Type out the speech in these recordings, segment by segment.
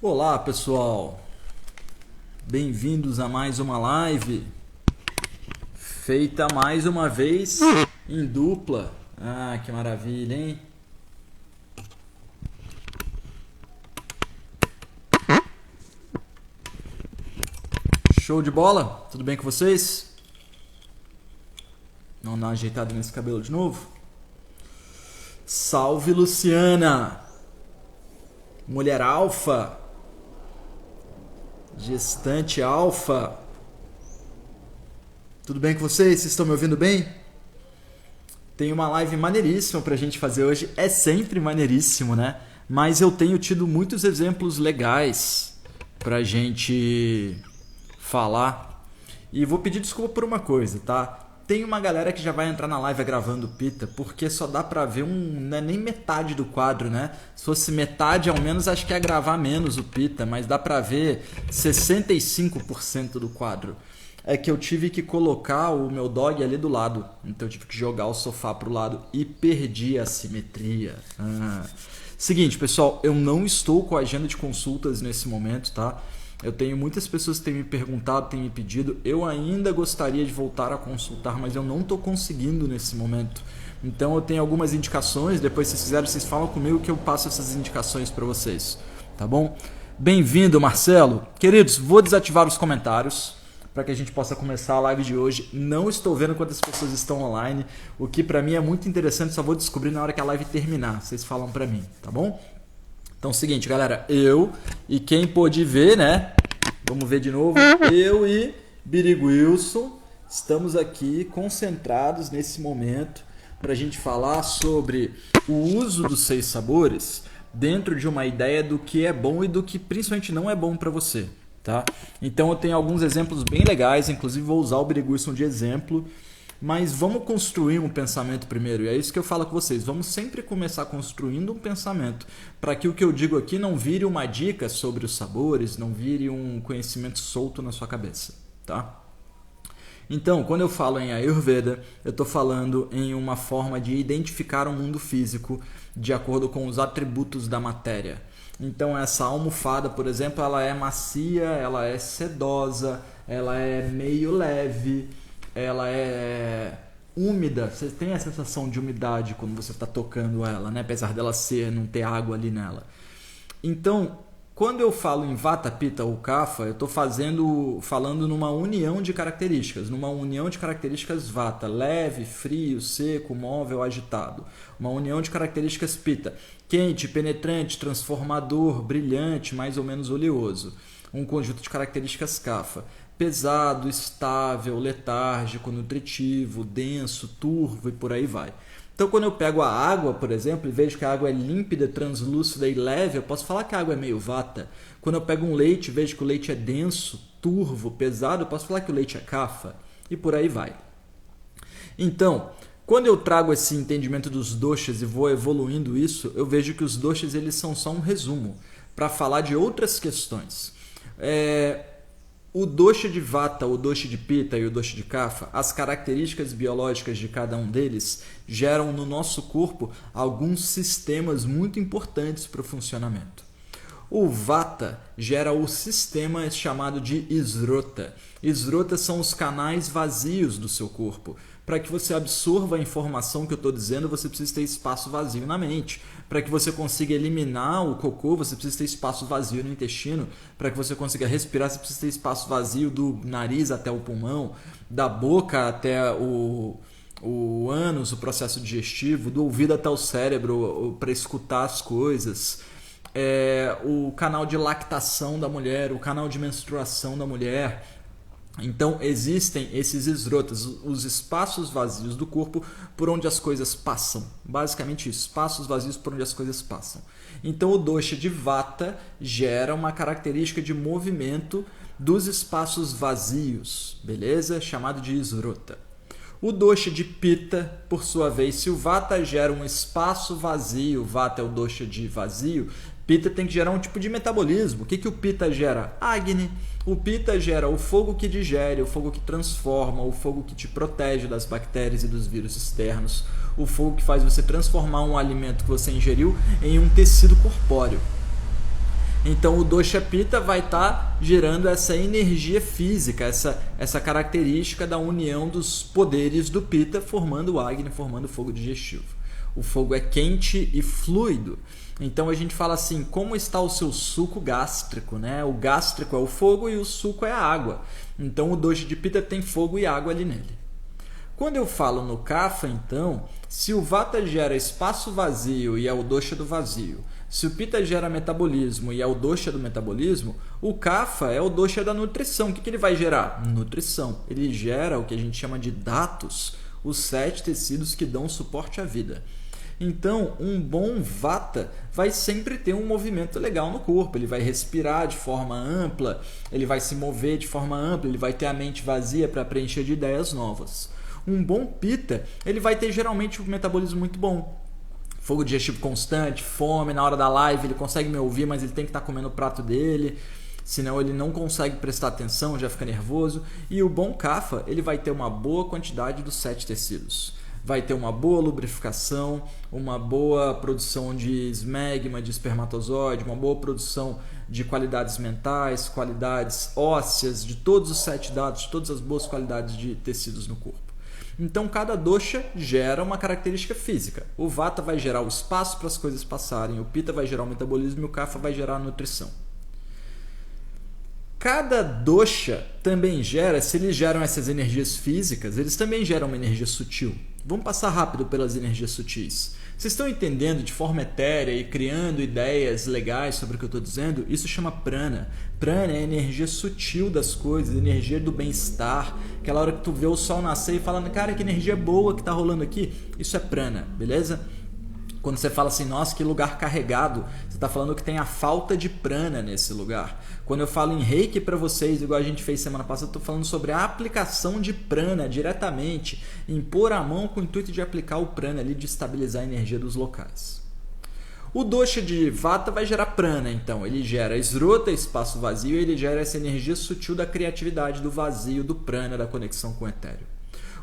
Olá pessoal, bem-vindos a mais uma live, feita mais uma vez em dupla. Ah, que maravilha, hein? Show de bola? Tudo bem com vocês? Vamos dar uma ajeitada nesse cabelo de novo? Salve Luciana! Mulher alfa! Gestante alfa. Tudo bem com vocês? Vocês estão me ouvindo bem? Tem uma live maneiríssima pra gente fazer hoje. É sempre maneiríssimo, né? Mas eu tenho tido muitos exemplos legais pra gente falar. E vou pedir desculpa por uma coisa, tá? Tem uma galera que já vai entrar na live gravando Pita, porque só dá pra ver não é nem metade do quadro, né? Se fosse metade, ao menos acho que ia gravar menos o Pita, mas dá pra ver 65% do quadro. É que eu tive que colocar o meu dog ali do lado, então eu tive que jogar o sofá pro lado e perdi a simetria. Seguinte, pessoal, eu não estou com a agenda de consultas nesse momento, tá? Eu tenho muitas pessoas que têm me perguntado, têm me pedido. Eu ainda gostaria de voltar a consultar, mas eu não estou conseguindo nesse momento. Então eu tenho algumas indicações. Depois, se vocês quiserem, vocês falam comigo que eu passo essas indicações para vocês. Tá bom? Bem-vindo, Marcelo. Queridos, vou desativar os comentários para que a gente possa começar a live de hoje. Não estou vendo quantas pessoas estão online, o que para mim é muito interessante. Só vou descobrir na hora que a live terminar. Vocês falam para mim, tá bom? Então é o seguinte, galera, eu e quem pôde ver, né? Vamos ver de novo. Eu e Biriguilson estamos aqui concentrados nesse momento para a gente falar sobre o uso dos 6 sabores dentro de uma ideia do que é bom e do que principalmente não é bom para você, tá? Então eu tenho alguns exemplos bem legais, inclusive vou usar o Biriguilson de exemplo. Mas vamos construir um pensamento primeiro, e é isso que eu falo com vocês. Vamos sempre começar construindo um pensamento, para que o que eu digo aqui não vire uma dica sobre os sabores, não vire um conhecimento solto na sua cabeça, tá? Então, quando eu falo em Ayurveda, eu estou falando em uma forma de identificar o mundo físico de acordo com os atributos da matéria. Então, essa almofada, por exemplo, ela é macia, ela é sedosa, ela é meio leve, ela é úmida. Você tem a sensação de umidade quando você está tocando ela, né? Apesar dela não ter água ali nela. Então, quando eu falo em Vata, Pitta ou Kapha, eu estou falando numa união de características. Numa união de características Vata, leve, frio, seco, móvel, agitado. Uma união de características Pitta, quente, penetrante, transformador, brilhante, mais ou menos oleoso. Um conjunto de características Kapha, pesado, estável, letárgico, nutritivo, denso, turvo e por aí vai. Então, quando eu pego a água, por exemplo, e vejo que a água é límpida, translúcida e leve, eu posso falar que a água é meio Vata. Quando eu pego um leite e vejo que o leite é denso, turvo, pesado, eu posso falar que o leite é Kapha e por aí vai. Então, quando eu trago esse entendimento dos doshas e vou evoluindo isso, eu vejo que os doshas eles são só um resumo para falar de outras questões. O dosha de Vata, o dosha de Pitta e o dosha de Kapha, as características biológicas de cada um deles geram no nosso corpo alguns sistemas muito importantes para o funcionamento. O Vata gera o sistema chamado de Srota. Srota são os canais vazios do seu corpo. Para que você absorva a informação que eu estou dizendo, você precisa ter espaço vazio na mente. Para que você consiga eliminar o cocô, você precisa ter espaço vazio no intestino. Para que você consiga respirar, você precisa ter espaço vazio do nariz até o pulmão, da boca até o ânus, o processo digestivo, do ouvido até o cérebro, para escutar as coisas. O canal de lactação da mulher, o canal de menstruação da mulher. Então existem esses srotas, os espaços vazios do corpo por onde as coisas passam. Basicamente isso, espaços vazios por onde as coisas passam. Então o dosha de Vata gera uma característica de movimento dos espaços vazios, beleza? Chamado de srota. O dosha de Pitta, por sua vez, se o Vata gera um espaço vazio, Vata é o dosha de vazio, Pitta tem que gerar um tipo de metabolismo. O que o Pitta gera? Agni. O Pitta gera o fogo que digere, o fogo que transforma, o fogo que te protege das bactérias e dos vírus externos, o fogo que faz você transformar um alimento que você ingeriu em um tecido corpóreo. Então o dosha pitta vai estar gerando essa energia física, essa característica da união dos poderes do pitta, formando o Agni, formando o fogo digestivo. O fogo é quente e fluido. Então a gente fala assim, como está o seu suco gástrico, né? O gástrico é o fogo e o suco é a água. Então o dosha de pitta tem fogo e água ali nele. Quando eu falo no kapha, então, se o vata gera espaço vazio e é o dosha do vazio, se o pitta gera metabolismo e é o dosha do metabolismo, o kapha é o dosha da nutrição. O que ele vai gerar? Nutrição. Ele gera o que a gente chama de datus, os 7 tecidos que dão suporte à vida. Então, um bom vata vai sempre ter um movimento legal no corpo, ele vai respirar de forma ampla, ele vai se mover de forma ampla, ele vai ter a mente vazia para preencher de ideias novas. Um bom pitta, ele vai ter geralmente um metabolismo muito bom. Fogo digestivo constante, fome, na hora da live ele consegue me ouvir, mas ele tem que estar comendo o prato dele, senão ele não consegue prestar atenção, já fica nervoso. E o bom kapha, ele vai ter uma boa quantidade dos 7 tecidos. Vai ter uma boa lubrificação, uma boa produção de esmegma, de espermatozoide, uma boa produção de qualidades mentais, qualidades ósseas, de todos os 7 dados, todas as boas qualidades de tecidos no corpo. Então, cada dosha gera uma característica física. O vata vai gerar o espaço para as coisas passarem, o pitta vai gerar o metabolismo e o kapha vai gerar a nutrição. Cada dosha também gera, se eles geram essas energias físicas, eles também geram uma energia sutil. Vamos passar rápido pelas energias sutis. Vocês estão entendendo de forma etérea e criando ideias legais sobre o que eu estou dizendo? Isso chama prana. Prana é a energia sutil das coisas, a energia do bem-estar. Aquela hora que tu vê o sol nascer e falando, cara, que energia boa que está rolando aqui. Isso é prana, beleza? Quando você fala assim, nossa, que lugar carregado, você está falando que tem a falta de prana nesse lugar. Quando eu falo em reiki para vocês, igual a gente fez semana passada, eu estou falando sobre a aplicação de prana diretamente, impor a mão com o intuito de aplicar o prana ali, de estabilizar a energia dos locais. O dosha de vata vai gerar prana, então. Ele gera esrota, espaço vazio, e ele gera essa energia sutil da criatividade, do vazio, do prana, da conexão com o etéreo.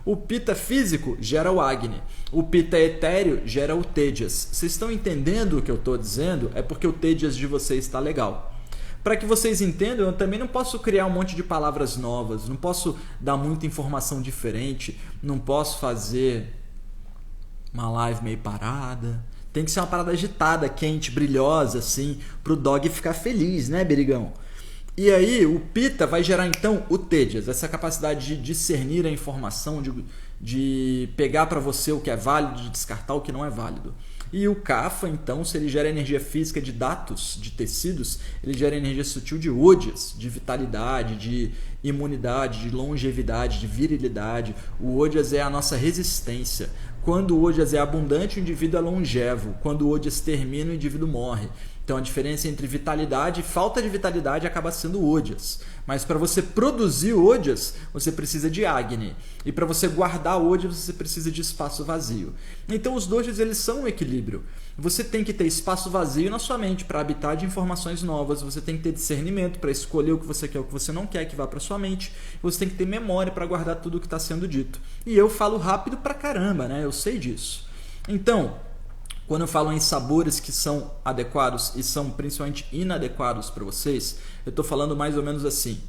O pitta físico gera o Agni. O pitta etéreo gera o Tejas. Vocês estão entendendo o que eu estou dizendo? É porque o Tejas de vocês está legal. Para que vocês entendam, eu também não posso criar um monte de palavras novas, não posso dar muita informação diferente, não posso fazer uma live meio parada. Tem que ser uma parada agitada, quente, brilhosa, assim, para o dog ficar feliz, né, Berigão? E aí o pitta vai gerar então o tejas, essa capacidade de discernir a informação, de pegar para você o que é válido, de descartar o que não é válido. E o kapha, então, se ele gera energia física de datus, de tecidos, ele gera energia sutil de ojas, de vitalidade, de imunidade, de longevidade, de virilidade. O ojas é a nossa resistência. Quando o ojas é abundante, o indivíduo é longevo. Quando o ojas termina, o indivíduo morre. Então a diferença entre vitalidade e falta de vitalidade acaba sendo ojas. Mas para você produzir ojas, você precisa de Agni. E para você guardar ojas, você precisa de espaço vazio. Então os doshas, eles são um equilíbrio. Você tem que ter espaço vazio na sua mente para habitar de informações novas. Você tem que ter discernimento para escolher o que você quer, o que você não quer que vá para sua mente. Você tem que ter memória para guardar tudo o que está sendo dito. E eu falo rápido pra caramba, né? Eu sei disso. Então, quando eu falo em sabores que são adequados e são principalmente inadequados para vocês, eu estou falando mais ou menos assim.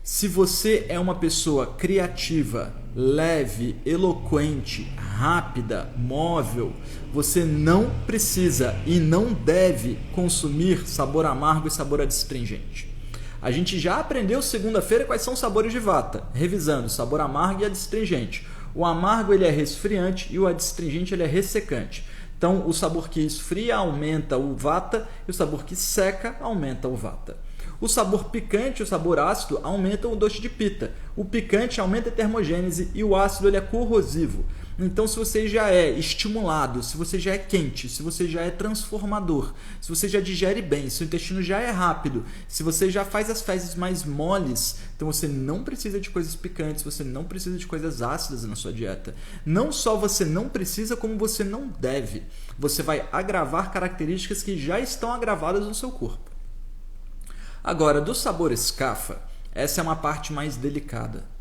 Se você é uma pessoa criativa, leve, eloquente, rápida, móvel, você não precisa e não deve consumir sabor amargo e sabor adstringente. A gente já aprendeu segunda-feira quais são os sabores de vata, revisando sabor amargo e adstringente. O amargo ele é resfriante e o adstringente ele é ressecante. Então, o sabor que esfria aumenta o vata e o sabor que seca aumenta o vata. O sabor picante e o sabor ácido aumentam o dosha de pitta. O picante aumenta a termogênese e o ácido ele é corrosivo. Então, se você já é estimulado, se você já é quente, se você já é transformador, se você já digere bem, se o intestino já é rápido, se você já faz as fezes mais moles, então você não precisa de coisas picantes, você não precisa de coisas ácidas na sua dieta. Não só você não precisa, como você não deve. Você vai agravar características que já estão agravadas no seu corpo. Agora, dos sabores kapha, essa é uma parte mais delicada.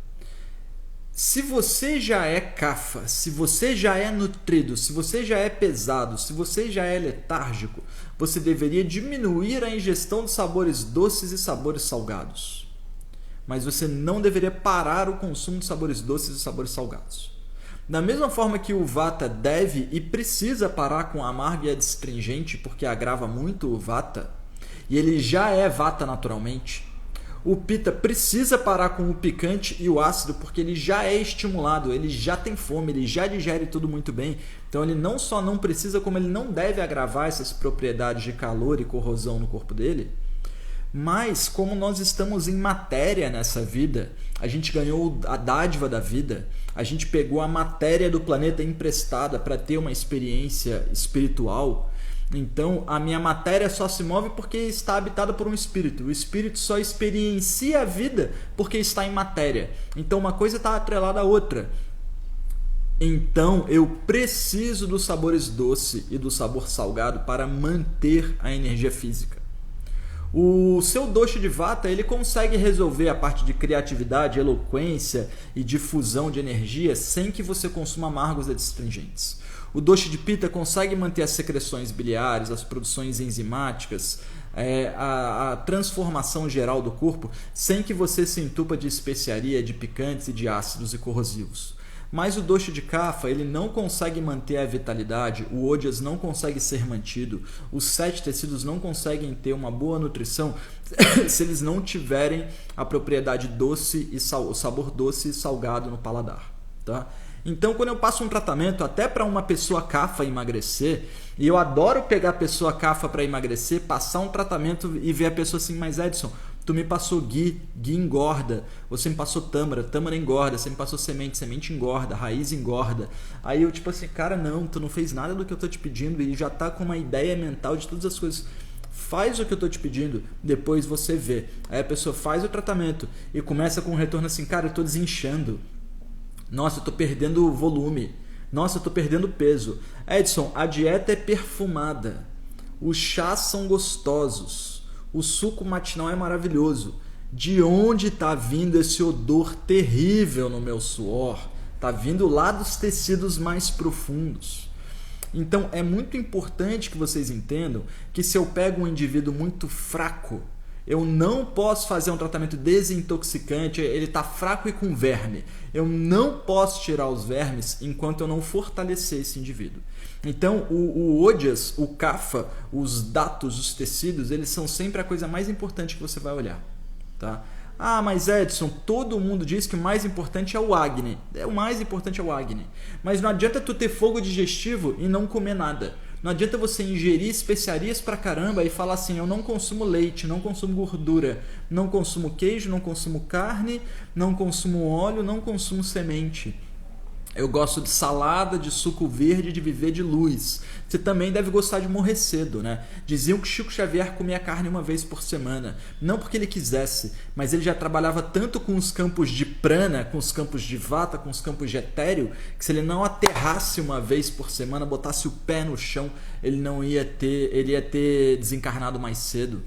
Se você já é kapha, se você já é nutrido, se você já é pesado, se você já é letárgico, você deveria diminuir a ingestão de sabores doces e sabores salgados. Mas você não deveria parar o consumo de sabores doces e sabores salgados. Da mesma forma que o Vata deve e precisa parar com a amargo e a astringente, porque agrava muito o Vata, e ele já é Vata naturalmente, o Pitta precisa parar com o picante e o ácido, porque ele já é estimulado, ele já tem fome, ele já digere tudo muito bem. Então ele não só não precisa, como ele não deve agravar essas propriedades de calor e corrosão no corpo dele. Mas como nós estamos em matéria nessa vida, a gente ganhou a dádiva da vida, a gente pegou a matéria do planeta emprestada para ter uma experiência espiritual. Então, a minha matéria só se move porque está habitada por um espírito. O espírito só experiencia a vida porque está em matéria. Então, uma coisa está atrelada à outra. Então, eu preciso dos sabores doce e do sabor salgado para manter a energia física. O seu dosha de Vata, ele consegue resolver a parte de criatividade, eloquência e difusão de energia sem que você consuma amargos e astringentes. O dosha de Pitta consegue manter as secreções biliares, as produções enzimáticas, a transformação geral do corpo, sem que você se entupa de especiaria, de picantes e de ácidos e corrosivos. Mas o dosha de Kapha, ele não consegue manter a vitalidade, o Ojas não consegue ser mantido, os 7 tecidos não conseguem ter uma boa nutrição se eles não tiverem a propriedade doce e o sabor doce e salgado no paladar, tá? Então, quando eu passo um tratamento até para uma pessoa Kapha emagrecer, e eu adoro pegar a pessoa Kapha para emagrecer, passar um tratamento e ver a pessoa assim, mas Edson, tu me passou ghee, ghee engorda, você me passou tâmara, tâmara engorda, você me passou semente, semente engorda, raiz engorda. Aí eu tipo assim, cara, não, tu não fez nada do que eu tô te pedindo e já tá com uma ideia mental de todas as coisas. Faz o que eu tô te pedindo, depois você vê. Aí a pessoa faz o tratamento e começa com um retorno assim, cara, eu tô desinchando. Nossa, eu tô perdendo volume. Nossa, eu tô perdendo peso. Edson, a dieta é perfumada. Os chás são gostosos. O suco matinal é maravilhoso. De onde está vindo esse odor terrível no meu suor? Está vindo lá dos tecidos mais profundos. Então é muito importante que vocês entendam que se eu pego um indivíduo muito fraco, eu não posso fazer um tratamento desintoxicante, ele está fraco e com verme. Eu não posso tirar os vermes enquanto eu não fortalecer esse indivíduo. Então, o Ojas, o Kapha, os datos, os tecidos, eles são sempre a coisa mais importante que você vai olhar. Tá? Ah, mas Edson, todo mundo diz que o mais importante é o Agni. O mais importante é o Agni. Mas não adianta tu ter fogo digestivo e não comer nada. Não adianta você ingerir especiarias pra caramba e falar assim, eu não consumo leite, não consumo gordura, não consumo queijo, não consumo carne, não consumo óleo, não consumo semente. Eu gosto de salada, de suco verde, de viver de luz. Você também deve gostar de morrer cedo, né? Diziam que Chico Xavier comia carne uma vez por semana. Não porque ele quisesse, mas ele já trabalhava tanto com os campos de prana, com os campos de vata, com os campos de etéreo, que se ele não aterrasse uma vez por semana, botasse o pé no chão, ele ia ter desencarnado mais cedo.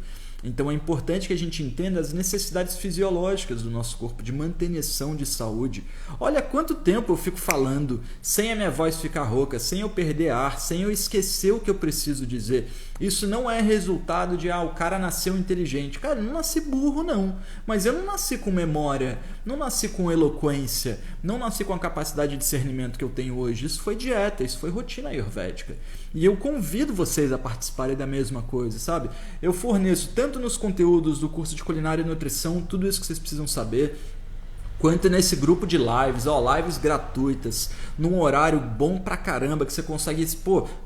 Então é importante que a gente entenda as necessidades fisiológicas do nosso corpo, de manutenção de saúde. Olha quanto tempo eu fico falando sem a minha voz ficar rouca, sem eu perder ar, sem eu esquecer o que eu preciso dizer. Isso não é resultado de, o cara nasceu inteligente. Cara, eu não nasci burro não, mas eu não nasci com memória, não nasci com eloquência, não nasci com a capacidade de discernimento que eu tenho hoje. Isso foi dieta, isso foi rotina ayurvédica. E eu convido vocês a participarem da mesma coisa, sabe? Eu forneço tanto nos conteúdos do curso de culinária e nutrição, tudo isso que vocês precisam saber, quanto nesse grupo de lives, lives gratuitas, num horário bom pra caramba, que você consegue,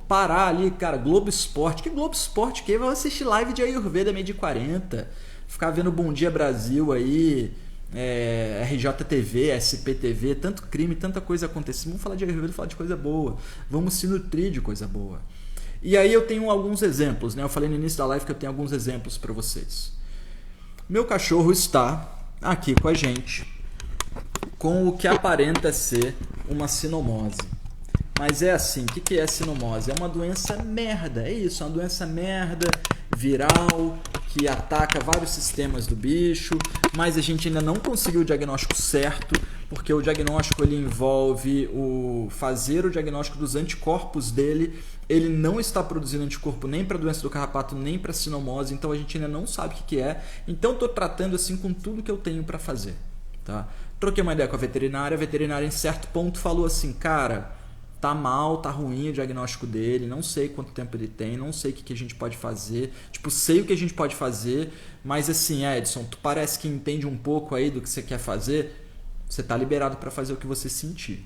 parar ali, cara, Globo Esporte. Que Globo Esporte que? Vai assistir live de Ayurveda meio de 40, ficar vendo Bom Dia Brasil aí, RJTV, SPTV, tanto crime, tanta coisa acontecendo. Vamos falar de Ayurveda, falar de coisa boa, vamos se nutrir de coisa boa. E aí eu tenho alguns exemplos, né? Eu falei no início da live que eu tenho alguns exemplos para vocês. Meu cachorro está aqui com a gente, com o que aparenta ser uma sinomose. Mas é assim, o que é sinomose? É uma doença merda, é isso, é uma doença merda, viral, que ataca vários sistemas do bicho, mas a gente ainda não conseguiu o diagnóstico certo. porque o diagnóstico ele envolve fazer o diagnóstico dos anticorpos dele. Ele não está produzindo anticorpo nem para a doença do carrapato, nem para a sinomose, então a gente ainda não sabe o que é. Então estou tratando assim com tudo que eu tenho para fazer. Tá? Troquei uma ideia com a veterinária em certo ponto falou assim, cara, tá mal, tá ruim o diagnóstico dele, não sei quanto tempo ele tem, não sei o que a gente pode fazer, tipo, sei o que a gente pode fazer, mas assim, Edson, tu parece que entende um pouco aí do que você quer fazer, você tá liberado para fazer o que você sentir.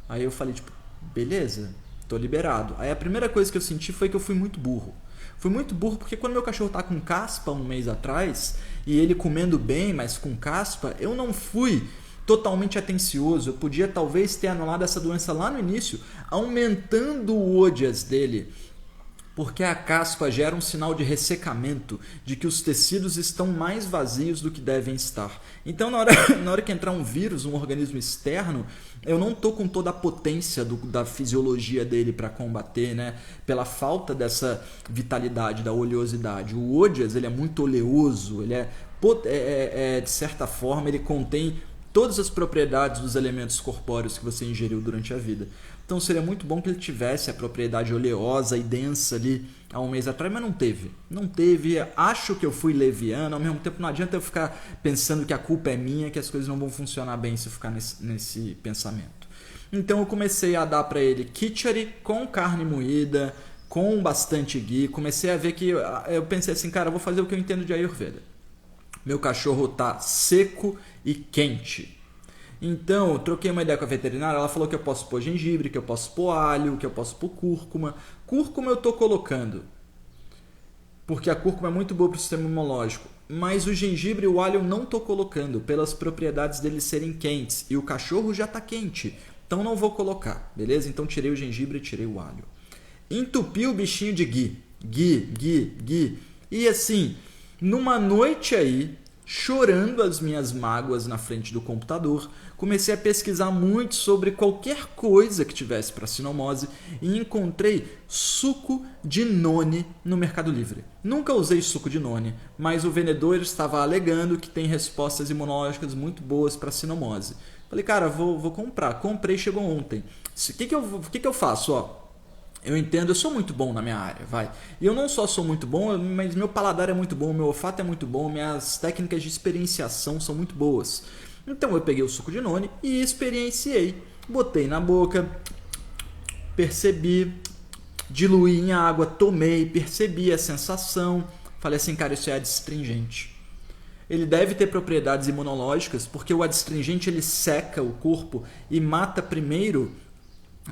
Aí eu falei, tipo, beleza, tô liberado. Aí a primeira coisa que eu senti foi que eu fui muito burro. Fui muito burro porque quando meu cachorro tá com caspa um mês atrás, e ele comendo bem, mas com caspa, eu não fui totalmente atencioso. Eu podia talvez ter anulado essa doença lá no início, aumentando o odias dele, porque a caspa gera um sinal de ressecamento, de que os tecidos estão mais vazios do que devem estar. Então, na hora que entrar um vírus, um organismo externo, eu não estou com toda a potência da fisiologia dele para combater, né? Pela falta dessa vitalidade, da oleosidade. O odias, ele é muito oleoso, ele de certa forma, ele contém todas as propriedades dos elementos corpóreos que você ingeriu durante a vida. Então seria muito bom que ele tivesse a propriedade oleosa e densa ali há um mês atrás, mas não teve. Não teve, acho que eu fui leviano, ao mesmo tempo não adianta eu ficar pensando que a culpa é minha, que as coisas não vão funcionar bem se eu ficar nesse pensamento. Então eu comecei a dar para ele kitchari com carne moída, com bastante ghee, comecei a ver que eu pensei assim, cara, eu vou fazer o que eu entendo de Ayurveda. Meu cachorro tá seco e quente. Então, eu troquei uma ideia com a veterinária, ela falou que eu posso pôr gengibre, que eu posso pôr alho, que eu posso pôr cúrcuma. Cúrcuma eu tô colocando, porque a cúrcuma é muito boa para o sistema imunológico. Mas o gengibre e o alho eu não tô colocando, pelas propriedades deles serem quentes. E o cachorro já tá quente, então não vou colocar, beleza? Então tirei o gengibre e tirei o alho. Entupi o bichinho de ghee. Ghee. E assim, numa noite aí, chorando as minhas mágoas na frente do computador, comecei a pesquisar muito sobre qualquer coisa que tivesse para sinomose e encontrei suco de noni no Mercado Livre. Nunca usei suco de noni, mas o vendedor estava alegando que tem respostas imunológicas muito boas para sinomose. Falei, cara, vou comprar. Comprei, chegou ontem. O que eu faço? Eu entendo, eu sou muito bom na minha área, vai. E eu não só sou muito bom, mas meu paladar é muito bom, meu olfato é muito bom, minhas técnicas de experienciação são muito boas. Então eu peguei o suco de noni e experienciei. Botei na boca, percebi, diluí em água, tomei, percebi a sensação. Falei assim, cara, isso é adstringente. Ele deve ter propriedades imunológicas, porque o adstringente ele seca o corpo e mata primeiro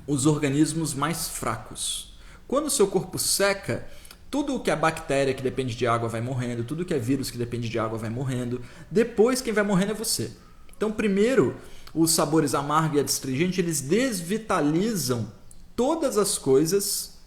os organismos mais fracos. Quando o seu corpo seca, tudo o que é bactéria que depende de água vai morrendo, tudo que é vírus que depende de água vai morrendo. Depois quem vai morrendo é você. Então primeiro, os sabores amargo e adstringente, eles desvitalizam todas as coisas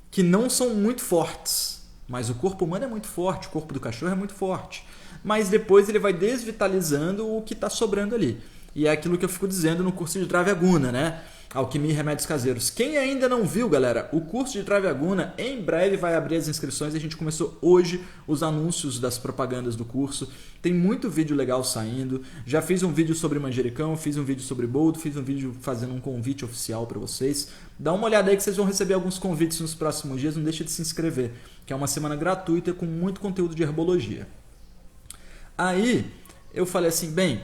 que não são muito fortes. Mas o corpo humano é muito forte, o corpo do cachorro é muito forte. Mas depois ele vai desvitalizando o que está sobrando ali. E é aquilo que eu fico dizendo no curso de Dravyaguna, né? Alquimia e Remédios Caseiros. Quem ainda não viu, galera, o curso de Dravyaguna em breve vai abrir as inscrições. A gente começou hoje os anúncios das propagandas do curso. Tem muito vídeo legal saindo. Já fiz um vídeo sobre manjericão, fiz um vídeo sobre boldo, fiz um vídeo fazendo um convite oficial para vocês. Dá uma olhada aí que vocês vão receber alguns convites nos próximos dias. Não deixa de se inscrever, que é uma semana gratuita com muito conteúdo de herbologia. Aí eu falei assim, bem,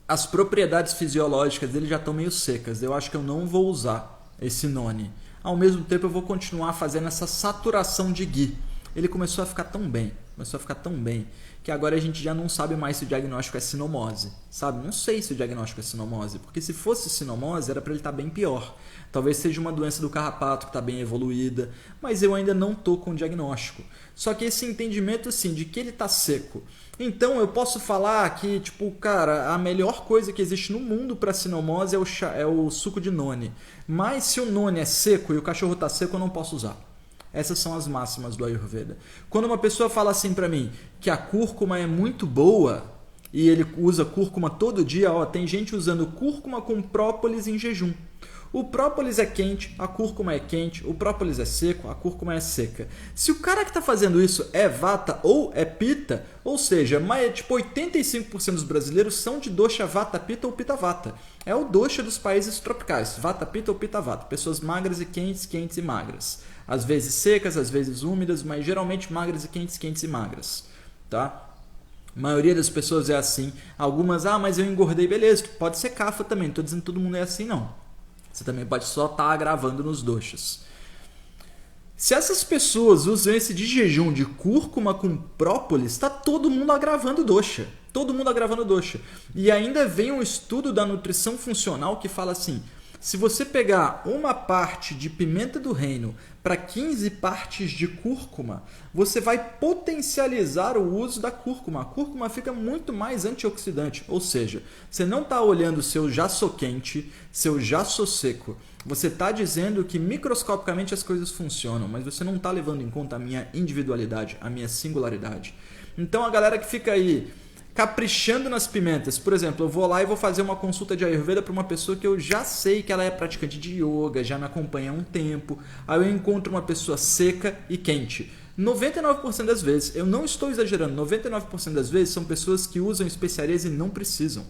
as propriedades fisiológicas dele já estão meio secas. Eu acho que eu não vou usar esse noni. Ao mesmo tempo eu vou continuar fazendo essa saturação de ghee. Ele começou a ficar tão bem, que agora a gente já não sabe mais se o diagnóstico é sinomose. Sabe? Não sei se o diagnóstico é sinomose, porque se fosse sinomose era para ele estar bem pior. Talvez seja uma doença do carrapato que está bem evoluída, mas eu ainda não estou com o diagnóstico. Só que esse entendimento assim, de que ele está seco. Então eu posso falar que, tipo, cara, a melhor coisa que existe no mundo para sinomose é o suco de noni. Mas se o noni é seco e o cachorro está seco, eu não posso usar. Essas são as máximas do Ayurveda. Quando uma pessoa fala assim para mim que a cúrcuma é muito boa, e ele usa cúrcuma todo dia, ó, tem gente usando cúrcuma com própolis em jejum. O própolis é quente, a cúrcuma é quente, o própolis é seco, a cúrcuma é seca. Se o cara que está fazendo isso é vata ou é pita, ou seja, tipo 85% dos brasileiros são de dosha vata pita ou pita vata. É o dosha dos países tropicais, vata pita ou pita vata. Pessoas magras e quentes, quentes e magras. Às vezes secas, às vezes úmidas, mas geralmente magras e quentes, quentes e magras. Tá? A maioria das pessoas é assim. Algumas, mas eu engordei, beleza. Pode ser cafa também, não estou dizendo que todo mundo é assim não. Você também pode só estar agravando nos doshas. Se essas pessoas usam esse de jejum de cúrcuma com própolis, está todo mundo agravando dosha. Todo mundo agravando dosha. E ainda vem um estudo da nutrição funcional que fala assim, se você pegar uma parte de pimenta do reino para 15 partes de cúrcuma, você vai potencializar o uso da cúrcuma. A cúrcuma fica muito mais antioxidante, ou seja, você não está olhando se eu já sou quente, se eu já sou seco. Você está dizendo que microscopicamente as coisas funcionam, mas você não está levando em conta a minha individualidade, a minha singularidade. Então a galera que fica aí caprichando nas pimentas. Por exemplo, eu vou lá e vou fazer uma consulta de Ayurveda para uma pessoa que eu já sei que ela é praticante de yoga, já me acompanha há um tempo. Aí eu encontro uma pessoa seca e quente. 99% das vezes, eu não estou exagerando, 99% das vezes são pessoas que usam especiarias e não precisam.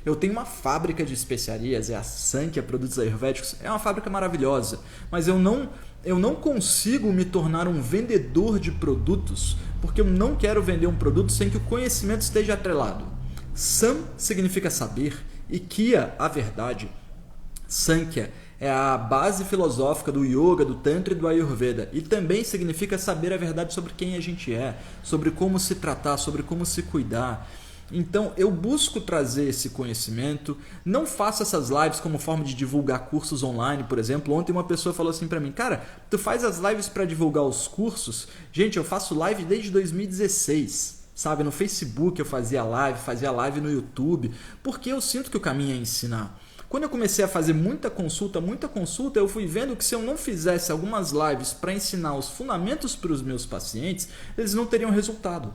Eu tenho uma fábrica de especiarias, é a Sankhya Produtos Ayurvédicos, é uma fábrica maravilhosa, mas eu não consigo me tornar um vendedor de produtos porque eu não quero vender um produto sem que o conhecimento esteja atrelado. Sam significa saber e Kya, a verdade. Sankhya é a base filosófica do Yoga, do Tantra e do Ayurveda. E também significa saber a verdade sobre quem a gente é, sobre como se tratar, sobre como se cuidar. Então, eu busco trazer esse conhecimento, não faço essas lives como forma de divulgar cursos online, por exemplo. Ontem uma pessoa falou assim para mim, cara, tu faz as lives para divulgar os cursos? Gente, eu faço live desde 2016, sabe? No Facebook eu fazia live no YouTube, porque eu sinto que o caminho é ensinar. Quando eu comecei a fazer muita consulta, eu fui vendo que se eu não fizesse algumas lives para ensinar os fundamentos para os meus pacientes, eles não teriam resultado.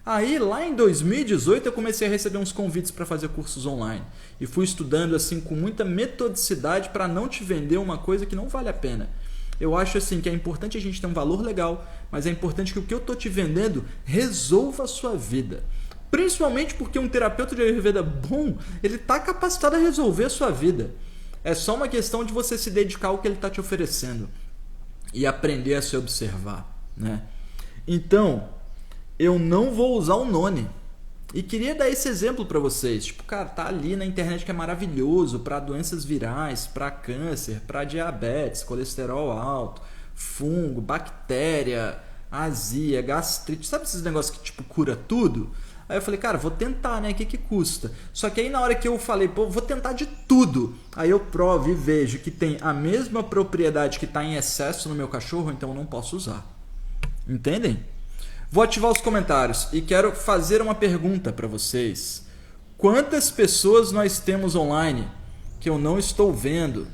Aí, lá em 2018, eu comecei a receber uns convites para fazer cursos online. E fui estudando assim com muita metodicidade para não te vender uma coisa que não vale a pena. Eu acho assim que é importante a gente ter um valor legal, mas é importante que o que eu estou te vendendo resolva a sua vida. Principalmente porque um terapeuta de Ayurveda bom, ele está capacitado a resolver a sua vida. É só uma questão de você se dedicar ao que ele está te oferecendo e aprender a se observar, né? Então, eu não vou usar o noni. E queria dar esse exemplo para vocês. Tipo, cara, tá ali na internet que é maravilhoso para doenças virais, para câncer, para diabetes, colesterol alto, fungo, bactéria, azia, gastrite. Sabe esses negócios que tipo cura tudo? Aí eu falei, cara, vou tentar, né? O que custa? Só que aí na hora que eu falei, pô, vou tentar de tudo. Aí eu provo e vejo que tem a mesma propriedade que está em excesso no meu cachorro, então eu não posso usar. Entendem? Vou ativar os comentários e quero fazer uma pergunta para vocês. Quantas pessoas nós temos online que eu não estou vendo?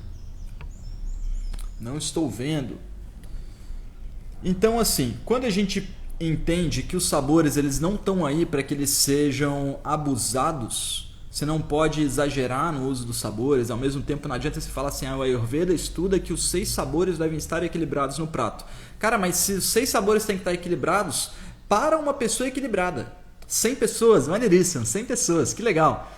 Não estou vendo. Então, assim, quando a gente entende que os sabores eles não estão aí para que eles sejam abusados, você não pode exagerar no uso dos sabores. Ao mesmo tempo, não adianta você falar assim, o Ayurveda estuda que os 6 sabores devem estar equilibrados no prato. Cara, mas se os 6 sabores têm que estar equilibrados, para uma pessoa equilibrada. 100 pessoas, maneiríssimo, 100 pessoas, que legal.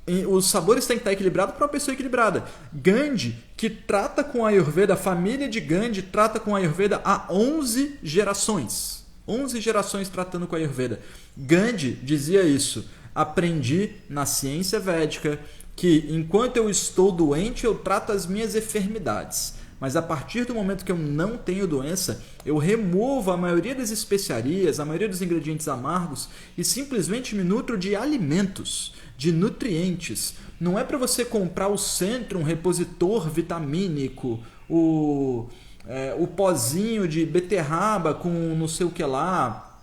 E os sabores têm que estar equilibrados para uma pessoa equilibrada. Gandhi, que trata com a Ayurveda, a família de Gandhi trata com a Ayurveda há 11 gerações. 11 gerações tratando com a Ayurveda. Gandhi dizia isso. Aprendi na ciência védica que enquanto eu estou doente, eu trato as minhas enfermidades. Mas a partir do momento que eu não tenho doença, eu removo a maioria das especiarias, a maioria dos ingredientes amargos e simplesmente me nutro de alimentos, de nutrientes. Não é para você comprar o Centrum, um repositor vitamínico, o pozinho de beterraba com não sei o que lá,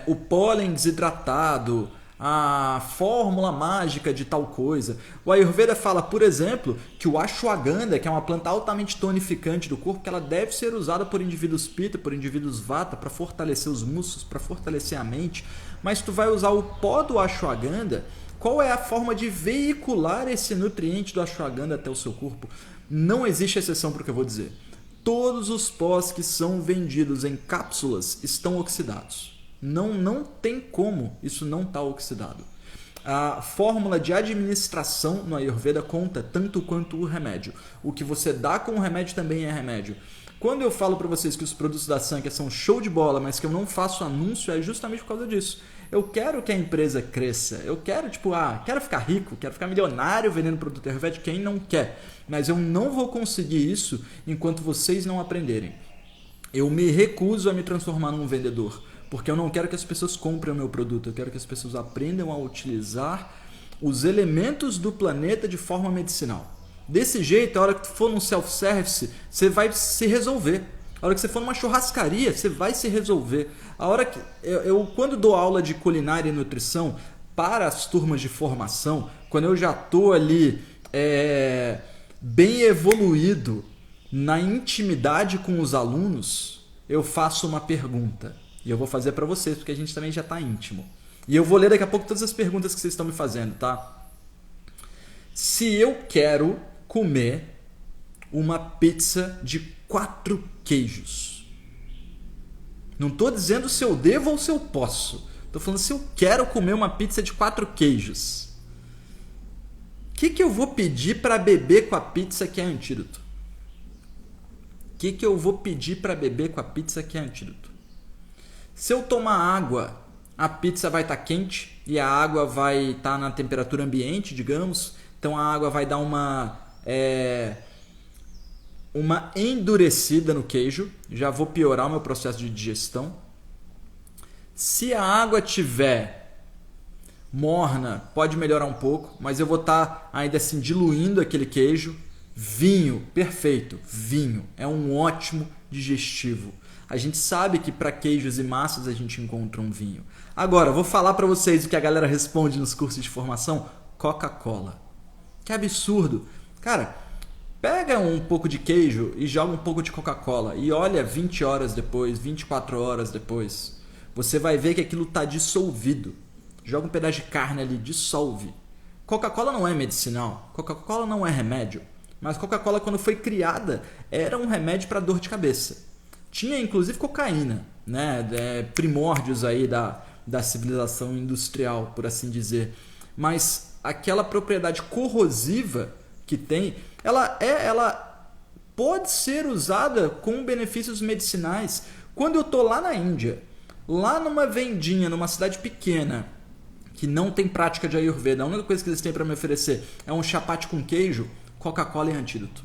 o pólen desidratado, a fórmula mágica de tal coisa. O Ayurveda fala, por exemplo, que o ashwagandha, que é uma planta altamente tonificante do corpo, que ela deve ser usada por indivíduos pitta, por indivíduos vata, para fortalecer os músculos, para fortalecer a mente. Mas tu vai usar o pó do ashwagandha, qual é a forma de veicular esse nutriente do ashwagandha até o seu corpo? Não existe exceção para o que eu vou dizer. Todos os pós que são vendidos em cápsulas estão oxidados. Não tem como isso não estar oxidado. A fórmula de administração no Ayurveda conta tanto quanto o remédio. O que você dá com o remédio também é remédio. Quando eu falo para vocês que os produtos da Sankhya são show de bola, mas que eu não faço anúncio, é justamente por causa disso. Eu quero que a empresa cresça. Eu quero, quero ficar rico, quero ficar milionário vendendo produto Ayurveda. Quem não quer? Mas eu não vou conseguir isso enquanto vocês não aprenderem. Eu me recuso a me transformar num vendedor, porque eu não quero que as pessoas comprem o meu produto. Eu quero que as pessoas aprendam a utilizar os elementos do planeta de forma medicinal. Desse jeito, a hora que tu for num self-service, você vai se resolver. A hora que você for numa churrascaria, você vai se resolver. A hora que eu quando dou aula de culinária e nutrição para as turmas de formação, quando eu já estou ali bem evoluído na intimidade com os alunos, eu faço uma pergunta. E eu vou fazer para vocês, porque a gente também já está íntimo. E eu vou ler daqui a pouco todas as perguntas que vocês estão me fazendo, tá? Se eu quero comer uma pizza de 4 queijos. Não estou dizendo se eu devo ou se eu posso. Estou falando se eu quero comer uma pizza de 4 queijos. O que eu vou pedir para beber com a pizza que é antídoto? O que eu vou pedir para beber com a pizza que é antídoto? Se eu tomar água, a pizza vai estar quente e a água vai estar na temperatura ambiente, digamos. Então a água vai dar uma endurecida no queijo. Já vou piorar o meu processo de digestão. Se a água tiver morna, pode melhorar um pouco, mas eu vou estar ainda assim diluindo aquele queijo. Vinho, perfeito. Vinho é um ótimo digestivo. A gente sabe que para queijos e massas a gente encontra um vinho. Agora, vou falar para vocês o que a galera responde nos cursos de formação. Coca-Cola. Que absurdo. Cara, pega um pouco de queijo e joga um pouco de Coca-Cola e olha 20 horas depois, 24 horas depois. Você vai ver que aquilo está dissolvido. Joga um pedaço de carne ali, dissolve. Coca-Cola não é medicinal. Coca-Cola não é remédio. Mas Coca-Cola, quando foi criada, era um remédio para dor de cabeça. Tinha inclusive cocaína, né? Primórdios aí da civilização industrial, por assim dizer. Mas aquela propriedade corrosiva que tem, ela pode ser usada com benefícios medicinais. Quando eu estou lá na Índia, lá numa vendinha, numa cidade pequena, que não tem prática de Ayurveda, a única coisa que eles têm para me oferecer é um chapati com queijo, Coca-Cola é antídoto.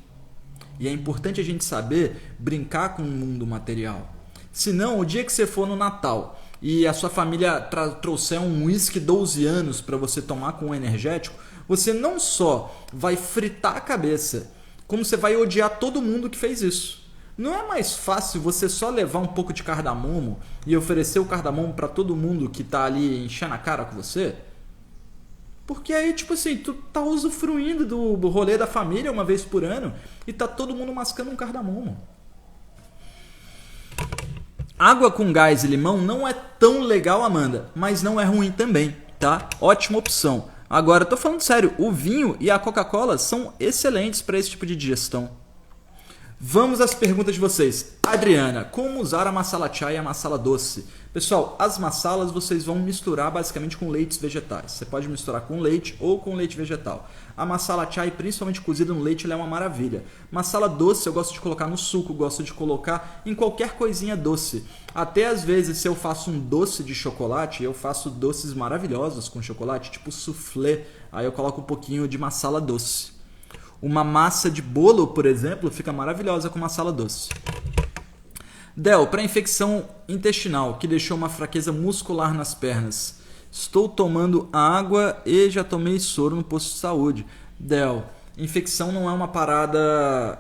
E é importante a gente saber brincar com o mundo material. Senão, o dia que você for no Natal e a sua família trouxer um whisky 12 anos para você tomar com um energético, você não só vai fritar a cabeça, como você vai odiar todo mundo que fez isso. Não é mais fácil você só levar um pouco de cardamomo e oferecer o cardamomo para todo mundo que está ali enchendo a cara com você? Porque aí, tipo assim, tu tá usufruindo do rolê da família uma vez por ano e tá todo mundo mascando um cardamomo. Água com gás e limão não é tão legal, Amanda, mas não é ruim também, tá? Ótima opção. Agora, tô falando sério, o vinho e a Coca-Cola são excelentes para esse tipo de digestão. Vamos às perguntas de vocês. Adriana, como usar a masala chai e a masala doce? Pessoal, as masalas vocês vão misturar basicamente com leites vegetais. Você pode misturar com leite ou com leite vegetal. A masala chai, principalmente cozida no leite, ela é uma maravilha. Masala doce eu gosto de colocar no suco, gosto de colocar em qualquer coisinha doce. Até às vezes, se eu faço um doce de chocolate, eu faço doces maravilhosos com chocolate, tipo soufflé. Aí eu coloco um pouquinho de masala doce. Uma massa de bolo, por exemplo, fica maravilhosa com masala doce. Del, para infecção intestinal, que deixou uma fraqueza muscular nas pernas. Estou tomando água e já tomei soro no posto de saúde. Del, infecção não é uma parada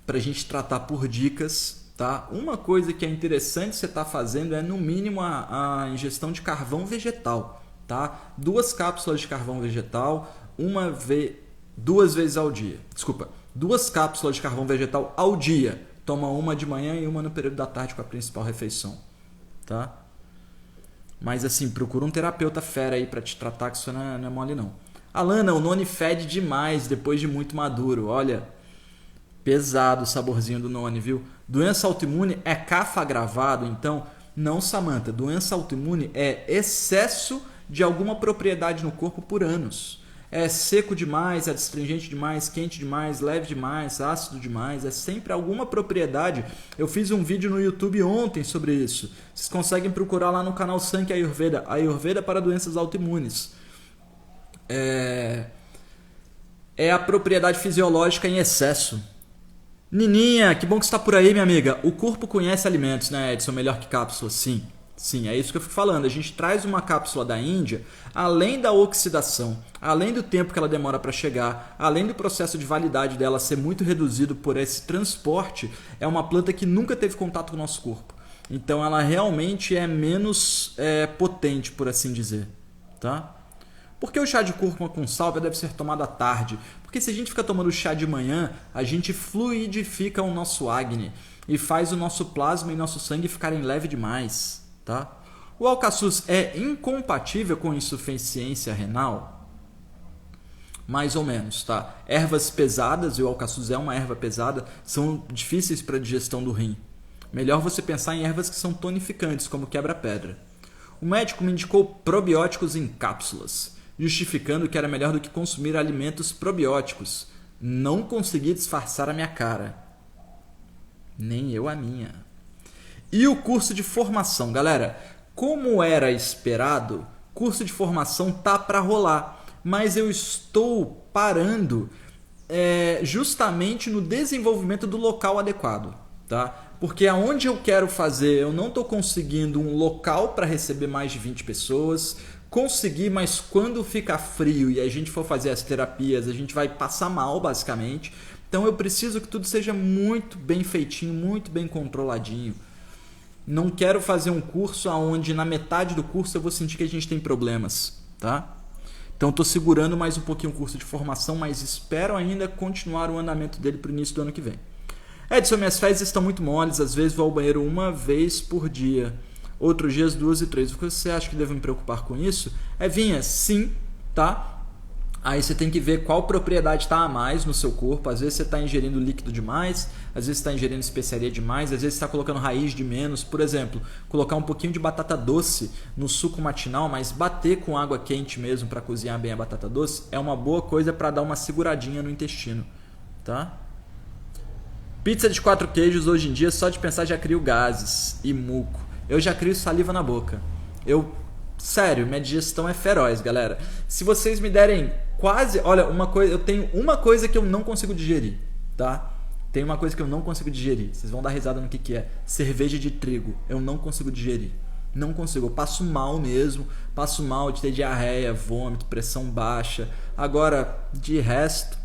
para a gente tratar por dicas, tá? Uma coisa que é interessante você estar fazendo é, no mínimo, a ingestão de carvão vegetal. tá? 2 cápsulas de carvão vegetal, 2 vezes ao dia. Desculpa, 2 cápsulas de carvão vegetal ao dia. Toma uma de manhã e uma no período da tarde com a principal refeição, tá? Mas assim, procura um terapeuta fera aí para te tratar, que isso não é mole não. Alana, o noni fede demais depois de muito maduro. Olha, pesado o saborzinho do noni, viu? Doença autoimune é cafa agravado, então não, Samantha. Doença autoimune é excesso de alguma propriedade no corpo por anos. É seco demais, é astringente demais, quente demais, leve demais, ácido demais. É sempre alguma propriedade. Eu fiz um vídeo no YouTube ontem sobre isso. Vocês conseguem procurar lá no canal Sankey Ayurveda. Ayurveda para doenças autoimunes. É a propriedade fisiológica em excesso. Nininha, que bom que você está por aí, minha amiga. O corpo conhece alimentos, né, Edson? Melhor que cápsulas, sim. Sim, é isso que eu fico falando. A gente traz uma cápsula da Índia, além da oxidação, além do tempo que ela demora para chegar, além do processo de validade dela ser muito reduzido por esse transporte, é uma planta que nunca teve contato com o nosso corpo. Então ela realmente é menos potente, por assim dizer, tá? Por que o chá de cúrcuma com sálvia deve ser tomado à tarde? Porque se a gente fica tomando chá de manhã, a gente fluidifica o nosso Agni e faz o nosso plasma e nosso sangue ficarem leve demais, tá? O alcaçuz é incompatível com insuficiência renal? Mais ou menos, tá? Ervas pesadas, e o alcaçuz é uma erva pesada, são difíceis para a digestão do rim. Melhor você pensar em ervas que são tonificantes, como quebra-pedra. O médico me indicou probióticos em cápsulas, justificando que era melhor do que consumir alimentos probióticos. Não consegui disfarçar a minha cara. Nem eu a minha. E o curso de formação, galera? Como era esperado, curso de formação tá para rolar, mas eu estou parando justamente no desenvolvimento do local adequado, tá? Porque aonde eu quero fazer, eu não estou conseguindo um local para receber mais de 20 pessoas. Consegui, mas quando fica frio e a gente for fazer as terapias, a gente vai passar mal, basicamente. Então eu preciso que tudo seja muito bem feitinho, muito bem controladinho. Não quero fazer um curso onde na metade do curso eu vou sentir que a gente tem problemas, tá? Então estou segurando mais um pouquinho o curso de formação, mas espero ainda continuar o andamento dele para o início do ano que vem. Edson, minhas fezes estão muito moles, às vezes vou ao banheiro 1 vez por dia. Outros dias 2 e 3. O que você acha que devo me preocupar com isso? Vinha, sim, tá? Aí você tem que ver qual propriedade está a mais no seu corpo. Às vezes você está ingerindo líquido demais, às vezes está ingerindo especiaria demais, às vezes está colocando raiz de menos. Por exemplo, colocar um pouquinho de batata doce no suco matinal, mas bater com água quente mesmo para cozinhar bem a batata doce é uma boa coisa para dar uma seguradinha no intestino, tá? Pizza de 4 queijos hoje em dia, só de pensar já crio gases e muco. Eu já crio saliva na boca. Sério, minha digestão é feroz, galera. Se vocês me derem quase... Olha, eu tenho uma coisa que eu não consigo digerir, tá? Tem uma coisa que eu não consigo digerir. Vocês vão dar risada no que é. Cerveja de trigo. Eu não consigo digerir. Não consigo. Eu passo mal mesmo. Passo mal de ter diarreia, vômito, pressão baixa. Agora, de resto,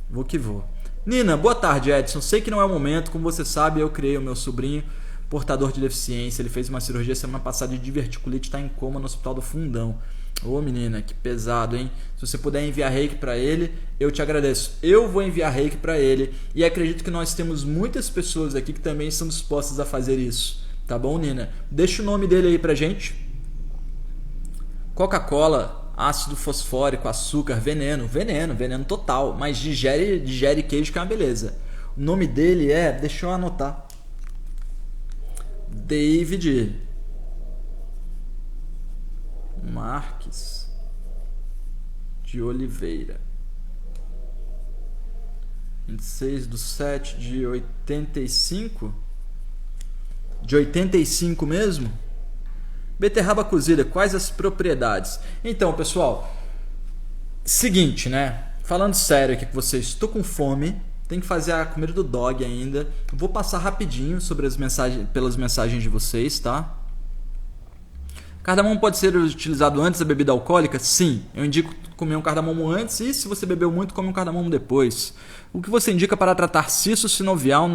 vou que vou. Nina, boa tarde, Edson. Sei que não é o momento. Como você sabe, eu criei o meu sobrinho portador de deficiência. Ele fez uma cirurgia semana passada de diverticulite, está em coma no Hospital do Fundão. Ô menina, que pesado, hein? Se você puder enviar reiki para ele, eu te agradeço. Eu vou enviar reiki para ele e acredito que nós temos muitas pessoas aqui que também estão dispostas a fazer isso. Tá bom, Nina? Deixa o nome dele aí pra gente. Coca-Cola, ácido fosfórico, açúcar, veneno total, mas digere queijo que é uma beleza. O nome dele deixa eu anotar. David Marques de Oliveira, 26/7/85, de 85 mesmo. Beterraba cozida, quais as propriedades? Então, pessoal, seguinte, né? Falando sério aqui com vocês, estou com fome. Tem que fazer a comida do dog ainda. Vou passar rapidinho sobre pelas mensagens de vocês, tá? Cardamomo pode ser utilizado antes da bebida alcoólica? Sim, eu indico comer um cardamomo antes e se você bebeu muito, come um cardamomo depois. O que você indica para tratar cisto sinovial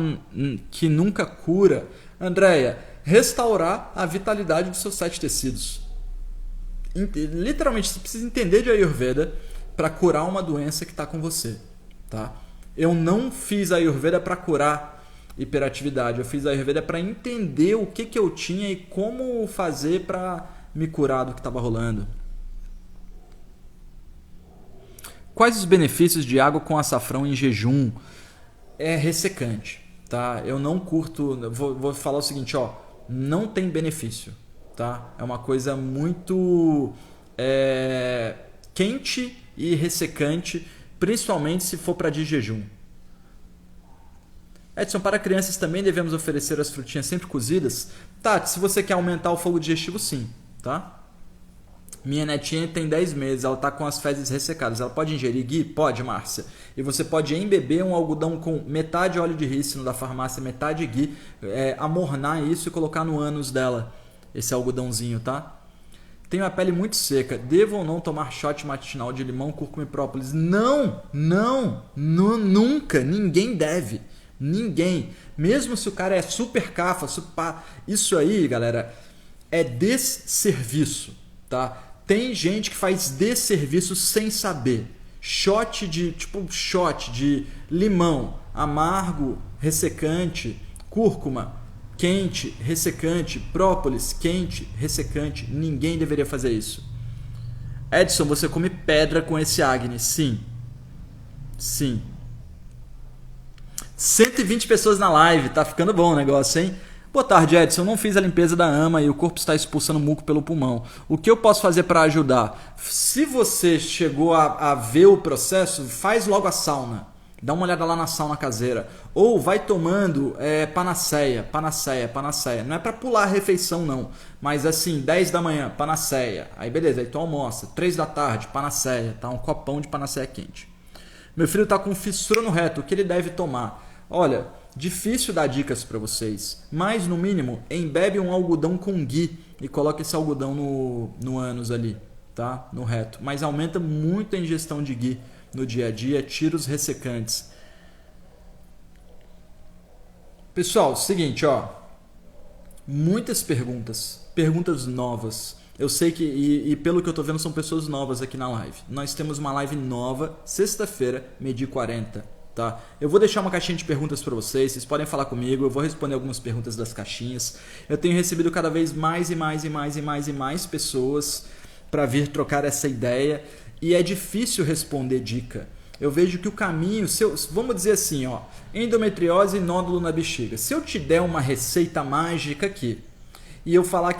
que nunca cura? Andréia, restaurar a vitalidade dos seus 7 tecidos. literalmente, você precisa entender de Ayurveda para curar uma doença que está com você, tá? Eu não fiz Ayurveda para curar hiperatividade, eu fiz Ayurveda para entender o que eu tinha e como fazer para me curar do que estava rolando. Quais os benefícios de água com açafrão em jejum? É ressecante, tá? Eu não curto, vou falar o seguinte, ó, não tem benefício, tá? É uma coisa muito quente e ressecante, principalmente se for para de jejum. Edson, para crianças também devemos oferecer as frutinhas sempre cozidas? Tati, se você quer aumentar o fogo digestivo, sim, tá? Minha netinha tem 10 meses, ela está com as fezes ressecadas. Ela pode ingerir ghee? Pode, Márcia. E você pode embeber um algodão com metade óleo de rícino da farmácia, metade ghee, amornar isso e colocar no ânus dela, esse algodãozinho, tá? Tenho a pele muito seca. Devo ou não tomar shot matinal de limão, cúrcuma e própolis? Não, nunca. Ninguém deve. Ninguém. Mesmo se o cara é super cafa, isso aí, galera, é desserviço, tá? Tem gente que faz desserviço sem saber. Shot de limão, amargo, ressecante, cúrcuma, quente, ressecante, própolis, quente, ressecante. Ninguém deveria fazer isso. Edson, você come pedra com esse Agni? Sim. 120 pessoas na live, tá ficando bom o negócio, hein? Boa tarde, Edson. Eu não fiz a limpeza da ama e o corpo está expulsando muco pelo pulmão. O que eu posso fazer para ajudar? Se você chegou a ver o processo, faz logo a sauna. Dá uma olhada lá na sauna caseira. Ou vai tomando panaceia. Não é para pular a refeição, não. Mas assim, 10 da manhã, panaceia. Aí beleza, aí tu almoça. 3 da tarde, panaceia. Tá? Um copão de panaceia quente. Meu filho está com fissura no reto. O que ele deve tomar? Olha, difícil dar dicas para vocês, mas no mínimo embebe um algodão com ghee e coloca esse algodão no ânus ali, tá? No reto. Mas aumenta muito a ingestão de ghee no dia a dia, tira os ressecantes. Pessoal, seguinte, ó, muitas perguntas novas. Eu sei que, e pelo que eu tô vendo, são pessoas novas aqui na live. Nós temos uma live nova, sexta-feira, meio-dia 40. Tá? Eu vou deixar uma caixinha de perguntas para vocês podem falar comigo, eu vou responder algumas perguntas das caixinhas. Eu tenho recebido cada vez mais pessoas para vir trocar essa ideia e é difícil responder dica. Eu vejo que o caminho, vamos dizer assim, ó, endometriose e nódulo na bexiga. Se eu te der uma receita mágica aqui e eu falar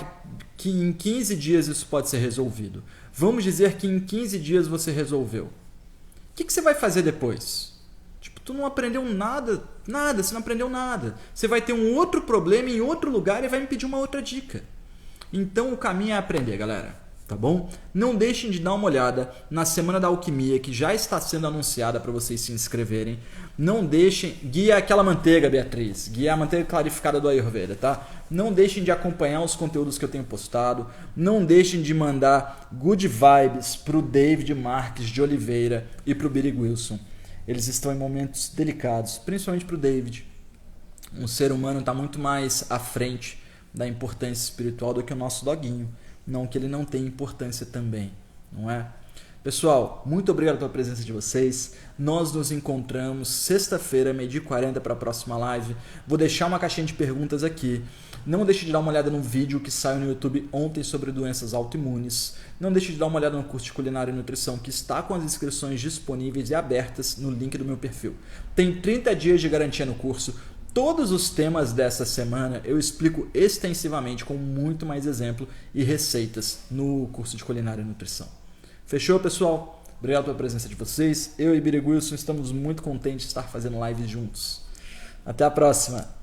que em 15 dias isso pode ser resolvido, vamos dizer que em 15 dias você resolveu. O que você vai fazer depois? Tu não aprendeu nada, você não aprendeu nada. Você vai ter um outro problema em outro lugar e vai me pedir uma outra dica. Então o caminho é aprender, galera, tá bom? Não deixem de dar uma olhada na Semana da Alquimia, que já está sendo anunciada para vocês se inscreverem. Não deixem, guia aquela manteiga, Beatriz, guia a manteiga clarificada do Ayurveda, tá? Não deixem de acompanhar os conteúdos que eu tenho postado. Não deixem de mandar good vibes pro David Marques de Oliveira e pro Billy Wilson. Eles estão em momentos delicados, principalmente para o David. Um ser humano está muito mais à frente da importância espiritual do que o nosso doguinho. Não que ele não tenha importância também, não é? Pessoal, muito obrigado pela presença de vocês. Nós nos encontramos sexta-feira, meio-dia 40 para a próxima live. Vou deixar uma caixinha de perguntas aqui. Não deixe de dar uma olhada no vídeo que saiu no YouTube ontem sobre doenças autoimunes. Não deixe de dar uma olhada no curso de culinária e nutrição que está com as inscrições disponíveis e abertas no link do meu perfil. Tem 30 dias de garantia no curso. Todos os temas dessa semana eu explico extensivamente com muito mais exemplo e receitas no curso de culinária e nutrição. Fechou, pessoal? Obrigado pela presença de vocês. Eu e Billy Wilson estamos muito contentes de estar fazendo lives juntos. Até a próxima!